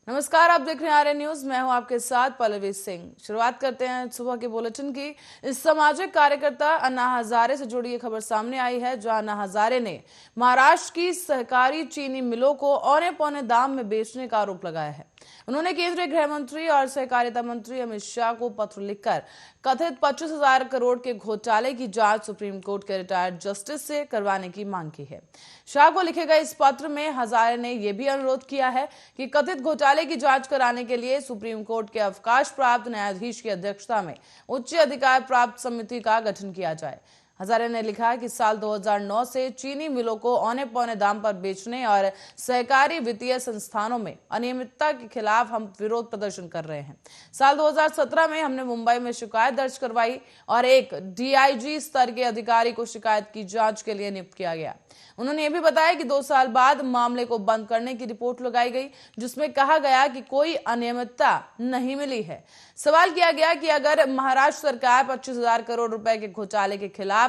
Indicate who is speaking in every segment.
Speaker 1: नमस्कार, आप देख रहे हैं आर्य न्यूज। मैं हूं आपके साथ पल्लवी सिंह। शुरुआत करते हैं सुबह के बुलेटिन की। इस सामाजिक कार्यकर्ता अन्ना हजारे से जुड़ी ये खबर सामने आई है, जहां अन्ना हजारे ने महाराष्ट्र की सहकारी चीनी मिलों को औने पौने दाम में बेचने का आरोप लगाया है। उन्होंने केंद्रीय गृह मंत्री और सहकारिता मंत्री अमित शाह को पत्र लिखकर कथित 25,000 करोड़ के घोटाले की जांच सुप्रीम कोर्ट के रिटायर्ड जस्टिस से करवाने की मांग की है। शाह को लिखे गए इस पत्र में हजारे ने यह भी अनुरोध किया है कि कथित घोटाले की जांच कराने के लिए सुप्रीम कोर्ट के अवकाश प्राप्त न्यायाधीश की अध्यक्षता में उच्च अधिकार प्राप्त समिति का गठन किया जाए। हजारे ने लिखा कि साल 2009 से चीनी मिलों को औने पौने दाम पर बेचने और सहकारी वित्तीय संस्थानों में अनियमितता के खिलाफ हम विरोध प्रदर्शन कर रहे हैं। साल 2017 में हमने मुंबई में शिकायत दर्ज करवाई और एक डीआईजी स्तर के अधिकारी को शिकायत की जांच के लिए नियुक्त किया गया। उन्होंने ये भी बताया कि 2 साल बाद मामले को बंद करने की रिपोर्ट लगाई गई, जिसमें कहा गया कि कोई अनियमितता नहीं मिली है। सवाल किया गया कि अगर महाराष्ट्र सरकार 25,000 करोड़ रुपए के घोटाले के खिलाफ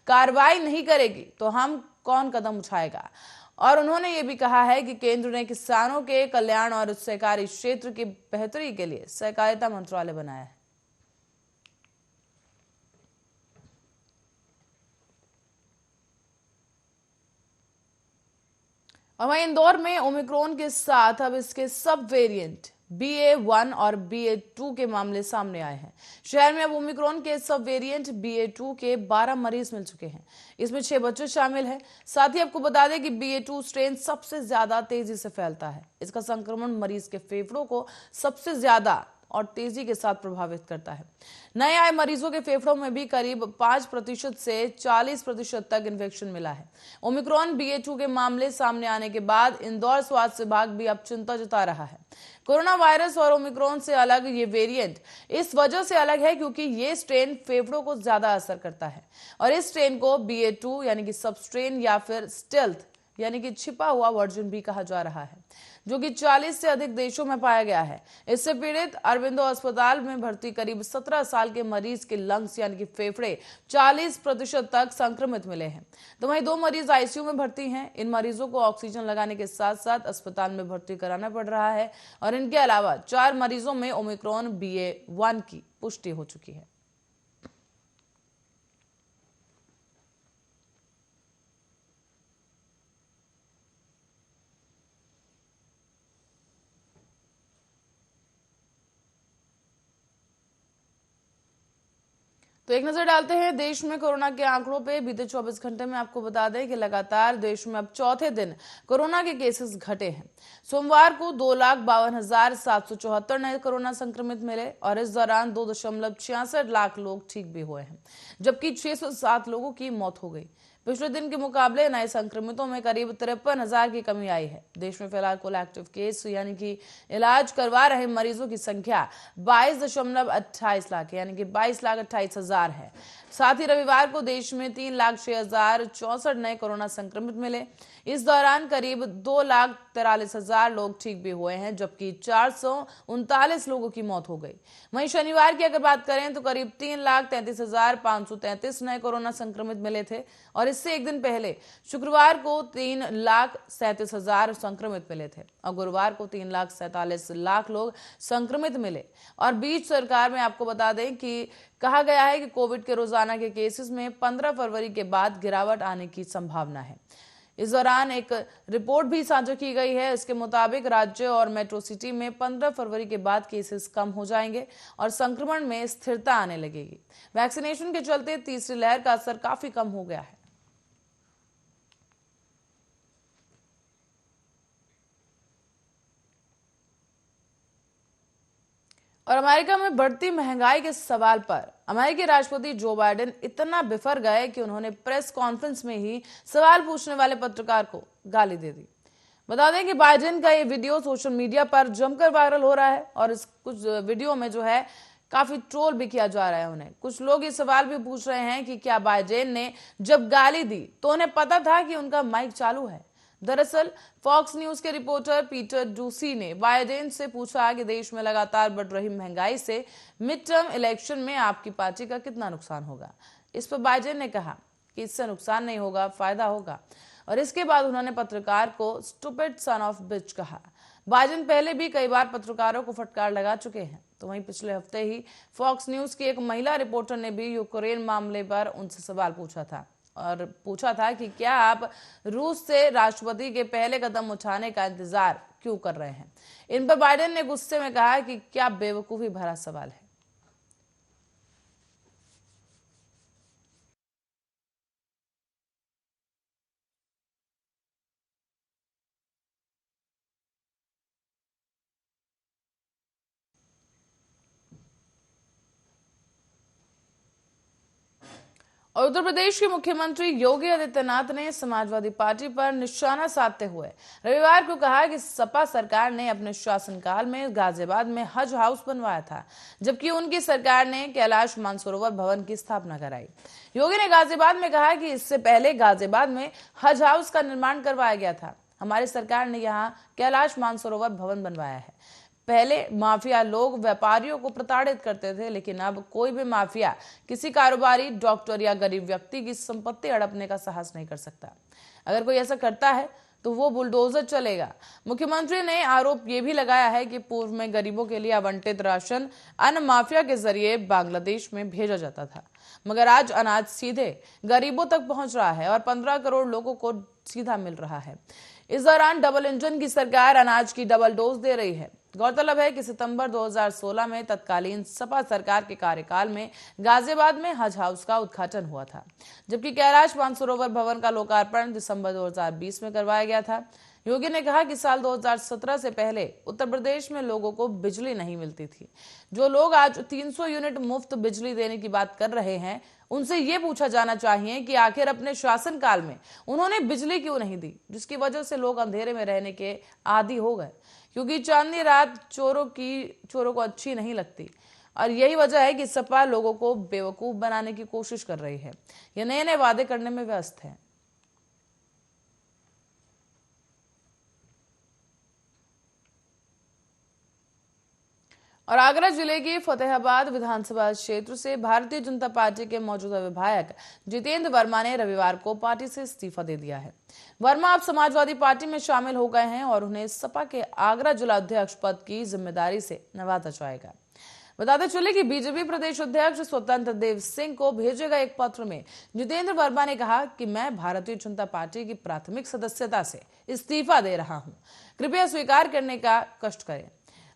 Speaker 1: कार्रवाई नहीं करेगी तो हम कौन कदम उठाएगा। और उन्होंने ये भी कहा है कि केंद्र ने किसानों के कल्याण और सहकारी क्षेत्र की बेहतरी के लिए सहकारिता मंत्रालय बनाया है। और वहीं इंदौर में ओमिक्रॉन के साथ अब इसके सब वेरिएंट BA.1 और BA.2 के मामले सामने आए हैं। शहर में अब ओमिक्रॉन के सब वेरिएंट BA.2 के 12 मरीज मिल चुके हैं। इसमें 6 बच्चे शामिल हैं। साथ ही आपको बता दें कि BA.2 स्ट्रेन सबसे ज्यादा तेजी से फैलता है। इसका संक्रमण मरीज के फेफड़ों को सबसे ज्यादा और तेजी के साथ प्रभावित करता है। नए आए मरीजों के फेफड़ों में भी करीब 5% से 40% तक इन्फेक्शन मिला है। ओमिक्रॉन BA.2 के मामले सामने आने के बाद इंदौर स्वास्थ्य विभाग भी अब चिंता जता रहा है। कोरोना वायरस और ओमिक्रॉन से अलग ये वेरिएंट इस वजह से अलग है क्योंकि ये स्ट्रेन फेफड़ों को ज्यादा असर करता है और इस स्ट्रेन को BA.2 यानी कि सब स्ट्रेन या फिर स्टेल्थ यानी कि छिपा हुआ वर्जन भी कहा जा रहा है, जो कि 40 से अधिक देशों में पाया गया है। इससे पीड़ित अरविंदो अस्पताल में भर्ती करीब 17 साल के मरीज के लंग्स यानी कि फेफड़े 40% तक संक्रमित मिले हैं। तो वहीं 2 मरीज ICU में भर्ती हैं। इन मरीजों को ऑक्सीजन लगाने के साथ साथ अस्पताल में भर्ती कराना पड़ रहा है और इनके अलावा 4 मरीजों में ओमिक्रॉन BA.1 की पुष्टि हो चुकी है। तो एक नजर डालते हैं देश में कोरोना के आंकड़ों पे। बीते 24 घंटे में आपको बता दें कि लगातार देश में अब चौथे दिन कोरोना के केसेस घटे हैं। सोमवार को 2,52,774 नए कोरोना संक्रमित मिले और इस दौरान 2.66 लाख लोग ठीक भी हुए हैं, जबकि 607 लोगों की मौत हो गई। पिछले दिन के मुकाबले नए संक्रमितों में करीब 53,000 की कमी आई है। देश में फिलहाल कुल एक्टिव केस यानी कि इलाज करवा रहे मरीजों की संख्या 22.28 लाख यानी कि 22,28,000 है। साथ ही रविवार को देश में 3,06,064 नए कोरोना संक्रमित मिले। इस दौरान करीब 2,43,000 लोग ठीक भी हुए हैं, जबकि 439 लोगों की मौत हो गई। वहीं शनिवार की अगर बात करें तो करीब 3,33,533 नए कोरोना संक्रमित मिले थे और इससे एक दिन पहले शुक्रवार को 3,37,000 संक्रमित मिले थे और गुरुवार को 3,47,00,000 लोग संक्रमित मिले। और बीच सरकार में आपको बता दें कि कहा गया है कि कोविड के रोजाना के केसेस में 15 फरवरी के बाद गिरावट आने की संभावना है। इस दौरान एक रिपोर्ट भी साझा की गई है। इसके मुताबिक राज्य और मेट्रो सिटी में 15 फरवरी के बाद केसेस कम हो जाएंगे और संक्रमण में स्थिरता आने लगेगी। वैक्सीनेशन के चलते तीसरी लहर का असर काफी कम हो गया है। और अमेरिका में बढ़ती महंगाई के सवाल पर अमेरिकी राष्ट्रपति जो बाइडेन इतना बिफर गए कि उन्होंने प्रेस कॉन्फ्रेंस में ही सवाल पूछने वाले पत्रकार को गाली दे दी। बता दें कि बाइडेन का ये वीडियो सोशल मीडिया पर जमकर वायरल हो रहा है और इस कुछ वीडियो में जो है काफी ट्रोल भी किया जा रहा है उन्हें। कुछ लोग ये सवाल भी पूछ रहे हैं कि क्या बाइडेन ने जब गाली दी तो उन्हें पता था कि उनका माइक चालू है। दरअसल फॉक्स न्यूज के रिपोर्टर पीटर डूसी ने बाइडेन से पूछा कि देश में लगातार बढ़ रही महंगाई से मिड टर्म इलेक्शन में आपकी पार्टी का कितना नुकसान होगा। इस पर बाइडेन ने कहा कि इससे नुकसान नहीं होगा, फायदा होगा। और इसके बाद उन्होंने पत्रकार को स्टूपिड सन ऑफ बिच कहा। बाइडेन पहले भी कई बार पत्रकारों को फटकार लगा चुके हैं। तो वहीं पिछले हफ्ते ही फॉक्स न्यूज की एक महिला रिपोर्टर ने भी यूक्रेन मामले पर उनसे सवाल पूछा था कि क्या आप रूस से राष्ट्रपति के पहले कदम उठाने का इंतजार क्यों कर रहे हैं। इन पर बाइडेन ने गुस्से में कहा कि क्या बेवकूफी भरा सवाल है। और उत्तर प्रदेश के मुख्यमंत्री योगी आदित्यनाथ ने समाजवादी पार्टी पर निशाना साधते हुए रविवार को कहा कि सपा सरकार ने अपने शासनकाल में गाजियाबाद में हज हाउस बनवाया था, जबकि उनकी सरकार ने कैलाश मानसरोवर भवन की स्थापना कराई। योगी ने गाजियाबाद में कहा कि इससे पहले गाजियाबाद में हज हाउस का निर्माण करवाया गया था। हमारी सरकार ने यहाँ कैलाश मानसरोवर भवन बनवाया है। पहले माफिया लोग व्यापारियों को प्रताड़ित करते थे, लेकिन अब कोई भी माफिया किसी कारोबारी, डॉक्टर या गरीब व्यक्ति की संपत्ति हड़पने का साहस नहीं कर सकता। अगर कोई ऐसा करता है तो वो बुलडोजर चलेगा। मुख्यमंत्री ने आरोप ये भी लगाया है कि पूर्व में गरीबों के लिए आवंटित राशन अन्न माफिया के जरिए बांग्लादेश में भेजा जाता था, मगर आज अनाज सीधे गरीबों तक पहुंच रहा है और 15 करोड़ लोगों को सीधा मिल रहा है। इस दौरान डबल इंजन की सरकार अनाज की डबल डोज दे रही है। गौरतलब है कि सितंबर 2016 में तत्कालीन सपा सरकार के कार्यकाल में गाजियाबाद में हज हाउस का उद्घाटन हुआ था, जबकि कैलाश मानसरोवर भवन का लोकार्पण दिसंबर 2020 में करवाया गया था। योगी ने कहा कि साल 2017 से पहले उत्तर प्रदेश में लोगों को बिजली नहीं मिलती थी। जो लोग आज 300 यूनिट मुफ्त बिजली देने की बात कर रहे हैं, उनसे ये पूछा जाना चाहिए कि आखिर अपने शासनकाल में उन्होंने बिजली क्यों नहीं दी, जिसकी वजह से लोग अंधेरे में रहने के आदी हो गए, क्योंकि चांदनी रात चोरों को अच्छी नहीं लगती। और यही वजह है कि सपा लोगों को बेवकूफ बनाने की कोशिश कर रही है। ये नए नए वादे करने में व्यस्त है। और आगरा जिले के फतेहाबाद विधानसभा क्षेत्र से भारतीय जनता पार्टी के मौजूदा विधायक जितेंद्र वर्मा ने रविवार को पार्टी से इस्तीफा दे दिया है। वर्मा अब समाजवादी पार्टी में शामिल हो गए हैं और उन्हें सपा के आगरा जिला अध्यक्ष पद की जिम्मेदारी से नवाजा जाएगा। बताते चले कि बीजेपी प्रदेश अध्यक्ष स्वतंत्र देव सिंह को भेजे गए एक पत्र में जितेंद्र वर्मा ने कहा कि मैं भारतीय जनता पार्टी की प्राथमिक सदस्यता से इस्तीफा दे रहा हूं, कृपया स्वीकार करने का कष्ट करें।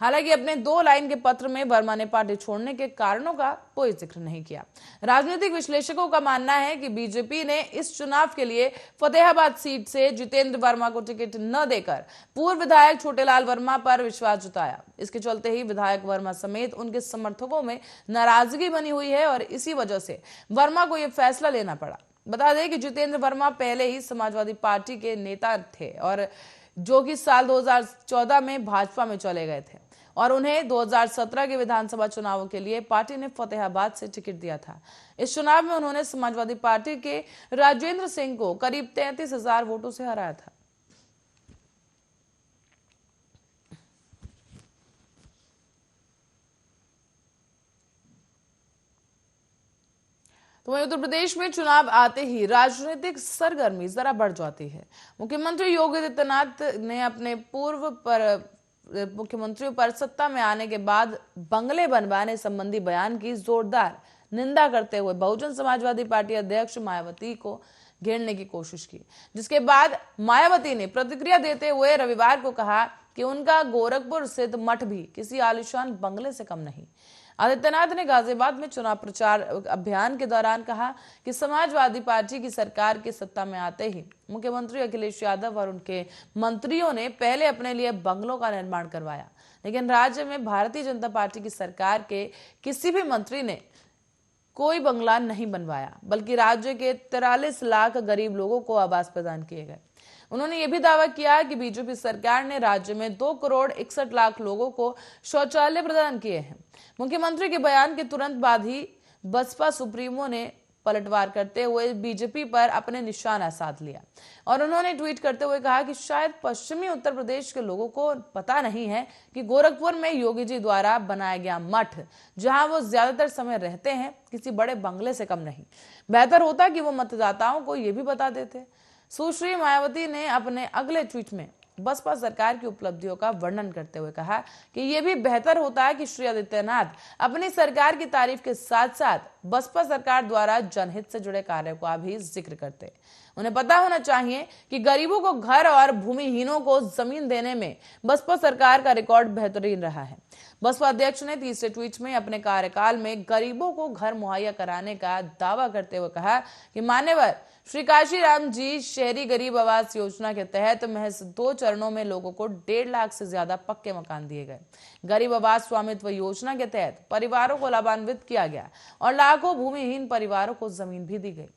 Speaker 1: हालांकि अपने 2 लाइन के पत्र में वर्मा ने पार्टी छोड़ने के कारणों का कोई जिक्र नहीं किया। राजनीतिक विश्लेषकों का मानना है कि बीजेपी ने इस चुनाव के लिए फतेहाबाद सीट से जितेंद्र वर्मा को टिकट न देकर पूर्व विधायक छोटेलाल वर्मा पर विश्वास जताया। इसके चलते ही विधायक वर्मा समेत उनके समर्थकों में नाराजगी बनी हुई है और इसी वजह से वर्मा को यह फैसला लेना पड़ा। बता दें कि जितेंद्र वर्मा पहले ही समाजवादी पार्टी के नेता थे और जो कि साल 2014 में भाजपा में चले गए थे और उन्हें 2017 के विधानसभा चुनावों के लिए पार्टी ने फतेहाबाद से टिकट दिया था। इस चुनाव में उन्होंने समाजवादी पार्टी के राजेंद्र सिंह को करीब 33,000 वोटों से हराया था। तो वहीं उत्तर प्रदेश में चुनाव आते ही राजनीतिक सरगर्मी जरा बढ़ जाती है। मुख्यमंत्री योगी आदित्यनाथ ने अपने मुख्यमंत्रियों पर सत्ता में आने के बाद बंगले बनवाने संबंधी बयान की जोरदार निंदा करते हुए बहुजन समाजवादी पार्टी अध्यक्ष मायावती को घेरने की कोशिश की, जिसके बाद मायावती ने प्रतिक्रिया देते हुए रविवार को कहा कि उनका गोरखपुर स्थित मठ भी किसी आलीशान बंगले से कम नहीं। आदित्यनाथ ने गाजियाबाद में चुनाव प्रचार अभियान के दौरान कहा कि समाजवादी पार्टी की सरकार की सत्ता में आते ही मुख्यमंत्री अखिलेश यादव और उनके मंत्रियों ने पहले अपने लिए बंगलों का निर्माण करवाया, लेकिन राज्य में भारतीय जनता पार्टी की सरकार के किसी भी मंत्री ने कोई बंगला नहीं बनवाया, बल्कि राज्य के 43 लाख गरीब लोगों को आवास प्रदान किए गए। उन्होंने यह भी दावा किया कि बीजेपी सरकार ने राज्य में 2 करोड़ 61 लाख लोगों को शौचालय प्रदान किए हैं। मुख्यमंत्री के बयान के तुरंत बाद ही बसपा सुप्रीमो ने पलटवार करते हुए बीजेपी पर अपने निशाना साध लिया और उन्होंने ट्वीट करते हुए कहा कि शायद पश्चिमी उत्तर प्रदेश के लोगों को पता नहीं है कि गोरखपुर में योगी जी द्वारा बनाया गया मठ, जहां वो ज्यादातर समय रहते हैं, किसी बड़े बंगले से कम नहीं। बेहतर होता कि वो मतदाताओं को यह भी बता देते। सुश्री मायावती ने अपने अगले ट्वीट में बसपा सरकार की उपलब्धियों का वर्णन करते हुए कहा कि यह भी बेहतर होता है कि श्री आदित्यनाथ अपनी सरकार की तारीफ के साथ साथ बसपा सरकार द्वारा जनहित से जुड़े कार्यों का भी जिक्र करते। उन्हें पता होना चाहिए कि गरीबों को घर और भूमिहीनों को जमीन देने में बसपा सरकार का रिकॉर्ड बेहतरीन रहा है। बसपा अध्यक्ष ने तीसरे ट्वीट में अपने कार्यकाल में गरीबों को घर मुहैया कराने का दावा करते हुए कहा कि मान्यवर श्री काशीराम जी शहरी गरीब आवास योजना के तहत महज 2 चरणों में लोगों को 1.5 लाख से ज्यादा पक्के मकान दिए गए। गरीब आवास स्वामित्व योजना के तहत परिवारों को लाभान्वित किया गया और लाखों भूमिहीन परिवारों को जमीन भी दी गई।